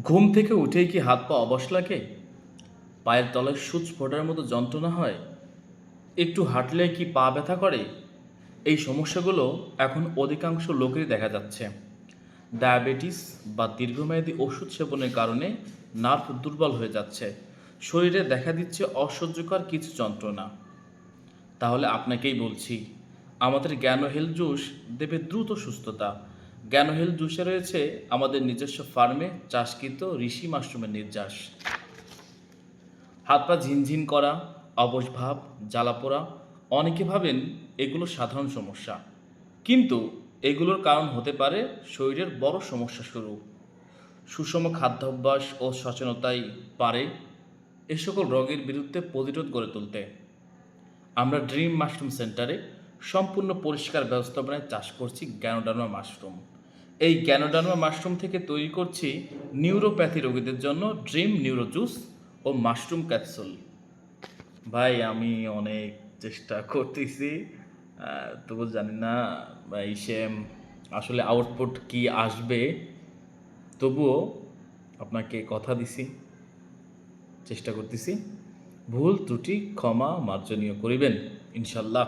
ঘুম থেকে উঠেই কি হাত পা অবশ লাগে? পায়ের তলায় সূচ ফোটার মতো যন্ত্রণা হয়? একটু হাঁটলে কি পা ব্যথা করে? এই সমস্যাগুলো এখন অধিকাংশ লোকেরই দেখা যাচ্ছে। ডায়াবেটিস বা দীর্ঘমেয়াদী ওষুধ সেবনের কারণে নার্ভ দুর্বল হয়ে যাচ্ছে। শরীরে দেখা দিচ্ছে অসহ্যকর কিছু যন্ত্রণা। তাহলে আপনাকেই বলছি, আমাদের জ্ঞান হেলথ জুস দেবে দ্রুত সুস্থতা। জ্ঞান হেলথ জুসে রয়েছে আমাদের নিজস্ব ফার্মে চাষকৃত ঋষি মাশরুমের নির্যাস। হাত পা ঝিনঝিন করা, অবশ ভাব, জ্বালাপোড়া, অনেকে ভাবেন এগুলো সাধারণ সমস্যা। কিন্তু এগুলোর কারণ হতে পারে শরীরের বড় সমস্যা শুরু। সুষম খাদ্যাভ্যাস ও সচেতনতাই পারে এ সকল রোগের বিরুদ্ধে প্রতিরোধ গড়ে তুলতে। আমরা ড্রিম মাশরুম সেন্টারে সম্পূর্ণ পরিষ্কার ব্যবস্থাপনায় চাষ করছি গ্যানোডার্মা মাশরুম। এই গ্যানোডার্মা মাশরুম থেকে তৈরি করছি নিউরোপ্যাথি রোগীদের জন্য ড্রিম নিউরো জুস ও মাশরুম ক্যাপসুল। ভাই আমি অনেক চেষ্টা করতেছি, তবু জানি না ভাই আসলে আউটপুট কি আসবে। তবুও আপনাকে কথা দিছি, চেষ্টা করতেছি। ভুল ত্রুটি ক্ষমা মার্জনীয় করিবেন ইনশাল্লাহ।